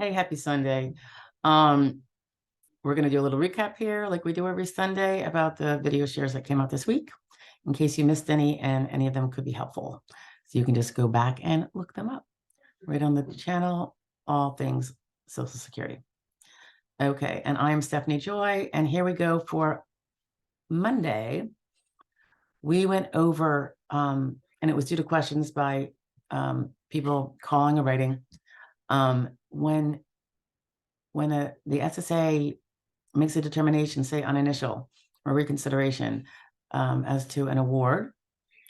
Hey, happy Sunday. Um, we're going to do a little recap here, like we do every Sunday, about the video shares that came out this week, in case you missed any, and any of them could be helpful. So you can just go back and look them up right on the channel, all things Social Security. Okay, and I'm Stephanie Joy, and here we go for Monday. We went over, and it was due to questions by people calling or writing, when the SSA makes a determination, say on initial or reconsideration, as to an award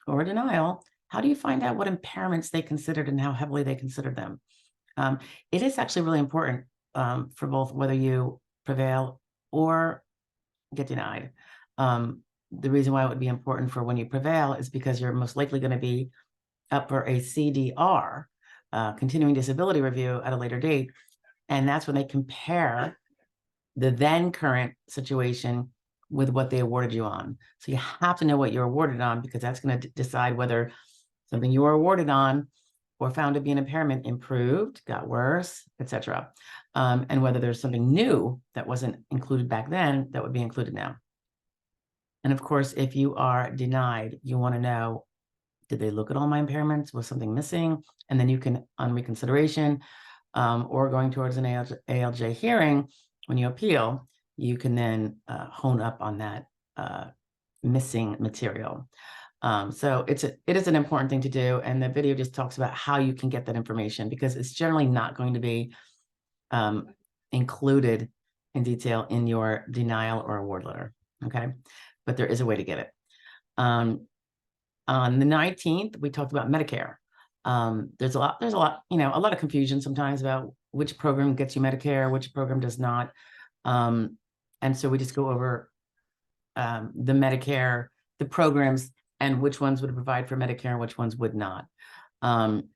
or a denial, how do you find out what impairments they considered and how heavily they considered them? It is actually really important for both whether you prevail or get denied. The reason why it would be important for when you prevail is because you're most likely going to be up for a CDR, continuing disability review, at a later date. And that's when they compare the then current situation with what they awarded you on. So you have to know what you're awarded on, because that's going to decide whether something you were awarded on or found to be an impairment improved, got worse, etc. And whether there's something new that wasn't included back then that would be included now. And of course, if you are denied, you want to know, did they look at all my impairments? Was something missing? And then you can, on reconsideration, or going towards an ALJ hearing, when you appeal, you can then hone up on that missing material. So it is an important thing to do. And the video just talks about how you can get that information, because it's generally not going to be included in detail in your denial or award letter. Okay. But there is a way to get it. On the 19th, we talked about Medicare. There's a lot, a lot of confusion sometimes about which program gets you Medicare, which program does not. And so we just go over the Medicare, the programs, and which ones would provide for Medicare and which ones would not. And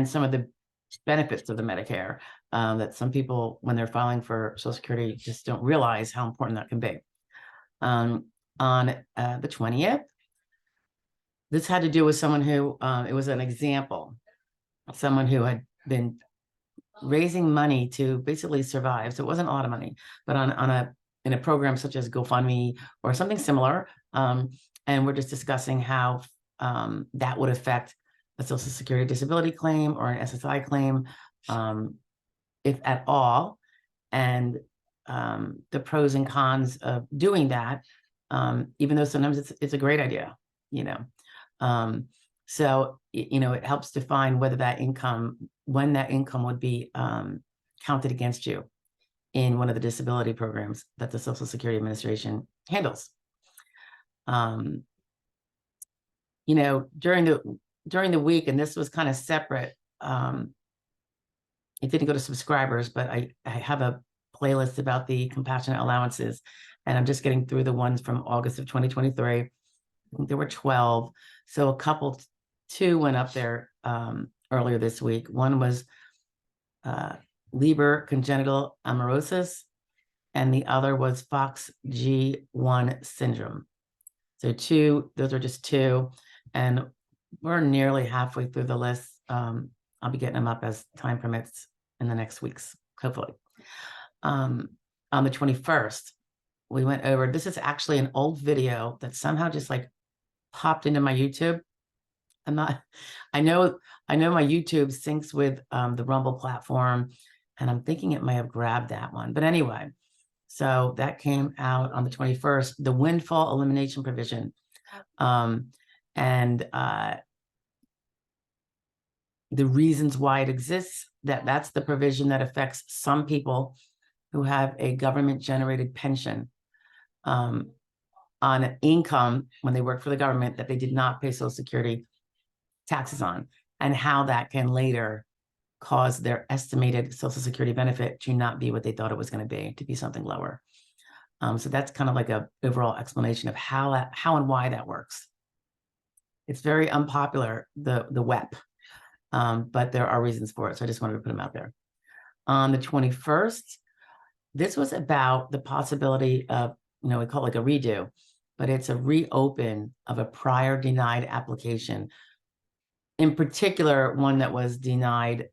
some of the benefits of the Medicare that some people, when they're filing for Social Security, just don't realize how important that can be. On the 20th, this had to do with someone who, it was an example, someone who had been raising money to basically survive. So it wasn't a lot of money, but in a program such as GoFundMe or something similar. And we're just discussing how that would affect a Social Security disability claim or an SSI claim, if at all, and the pros and cons of doing that, even though sometimes it's a great idea, so, it helps define whether that income, when that income would be counted against you in one of the disability programs that the Social Security Administration handles. During the week, and this was kind of separate, it didn't go to subscribers, but I have a playlist about the compassionate allowances, and I'm just getting through the ones from August of 2023. I think there were 12. So two went up there earlier this week. One was Leber congenital amaurosis, and the other was FOXG1 syndrome. So those are just two, and we're nearly halfway through the list. I'll be getting them up as time permits in the next weeks, hopefully. On the 21st, we went over, this is actually an old video that somehow just like popped into my YouTube. I know my YouTube syncs with the Rumble platform, and I'm thinking it may have grabbed that one. But anyway, so that came out on the 21st, the windfall elimination provision. And the reasons why it exists, that's the provision that affects some people who have a government-generated pension on income when they work for the government that they did not pay Social Security taxes on, and how that can later cause their estimated Social Security benefit to not be what they thought it was going to be, to be something lower. So that's kind of like a overall explanation of how and why that works. It's very unpopular, the WEP, but there are reasons for it. So I just wanted to put them out there. On the 21st, this was about the possibility of, we call it like a redo, but it's a reopen of a prior denied application. In particular, one that was denied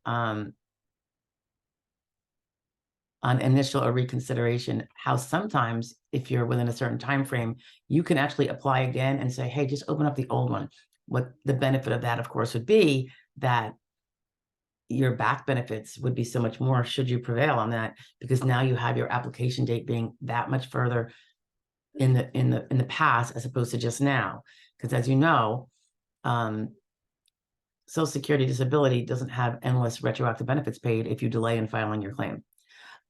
on initial or reconsideration, how sometimes if you're within a certain time frame, you can actually apply again and say, hey, just open up the old one. What the benefit of that, of course, would be that your back benefits would be so much more should you prevail on that, because now you have your application date being that much further in the past as opposed to just now. Because as you know, Social Security disability doesn't have endless retroactive benefits paid if you delay in filing your claim.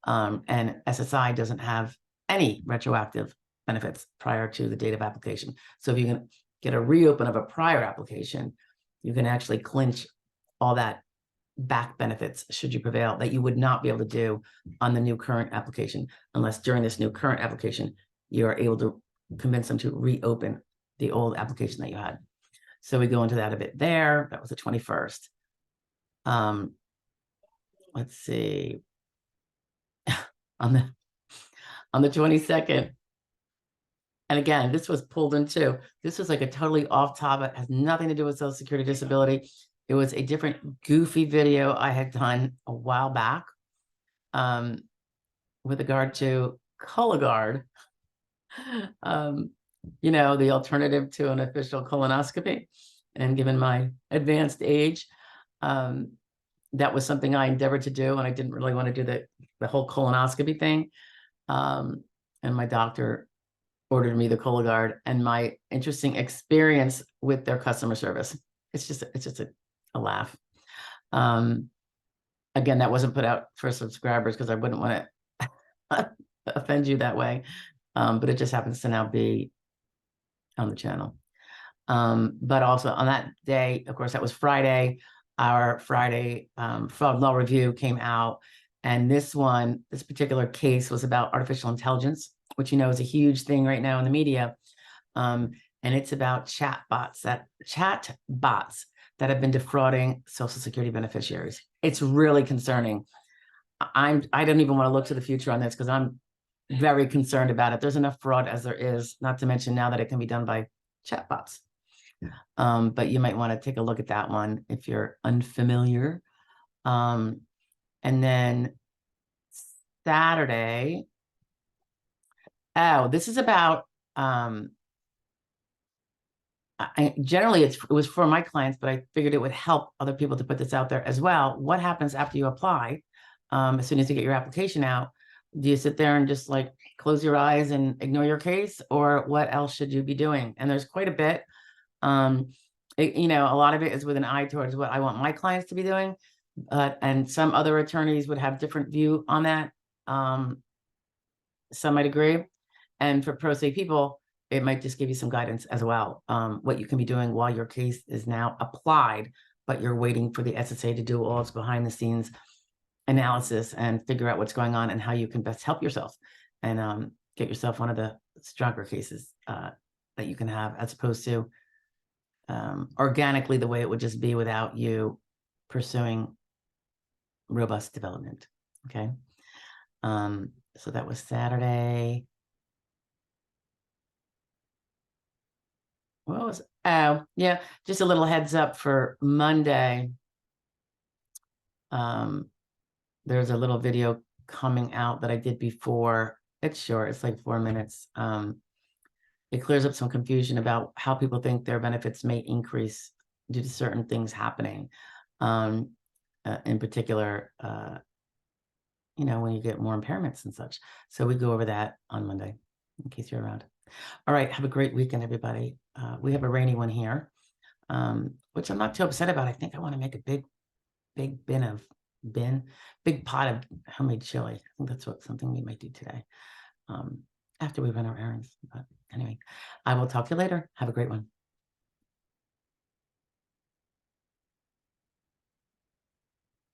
And SSI doesn't have any retroactive benefits prior to the date of application. So if you can get a reopen of a prior application, you can actually clinch all that back benefits should you prevail that you would not be able to do on the new current application, unless during this new current application, you are able to convince them to reopen the old application that you had. So we go into that a bit there. That was the 21st. Let's see. on the 22nd. And again, this was pulled into, this was like a totally off topic, has nothing to do with Social Security disability. It was a different goofy video I had done a while back with regard to Cologuard, you know, the alternative to an official colonoscopy. And given my advanced age, that was something I endeavored to do, and I didn't really want to do the whole colonoscopy thing. And my doctor ordered me the Cologuard, and my interesting experience with their customer service. It's just a laugh. Again, that wasn't put out for subscribers because I wouldn't want to offend you that way. But it just happens to now be on the channel. But also on that day, of course, that was Friday, our Friday fraud law review came out. And this particular case was about artificial intelligence, which, you know, is a huge thing right now in the media. And it's about chat bots that have been defrauding Social Security beneficiaries. It's really concerning. I don't even want to look to the future on this because I'm very concerned about it. There's enough fraud as there is, not to mention now that it can be done by chat bots. But you might want to take a look at that one if you're unfamiliar. And then Saturday, this is about, generally it was for my clients, but I figured it would help other people to put this out there as well. What happens after you apply? As soon as you get your application out, do you sit there and just like close your eyes and ignore your case, or what else should you be doing? And there's quite a bit. You know, a lot of it is with an eye towards what I want my clients to be doing. And some other attorneys would have different view on that. Some might agree. And for pro se people, it might just give you some guidance as well. What you can be doing while your case is now applied, but you're waiting for the SSA to do all its behind the scenes analysis and figure out what's going on and how you can best help yourself and get yourself one of the stronger cases that you can have, as opposed to organically the way it would just be without you pursuing robust development. Okay. So that was Saturday. What was, oh yeah, just a little heads up for Monday. There's a little video coming out that I did before. It's short, it's like 4 minutes. It clears up some confusion about how people think their benefits may increase due to certain things happening. In particular, you know, when you get more impairments and such. So we go over that on Monday, in case you're around. All right, have a great weekend, everybody. We have a rainy one here, which I'm not too upset about. I think I want to make a big pot of homemade chili. I think that's something we might do today after we run our errands. But anyway, I will talk to you later. Have a great one.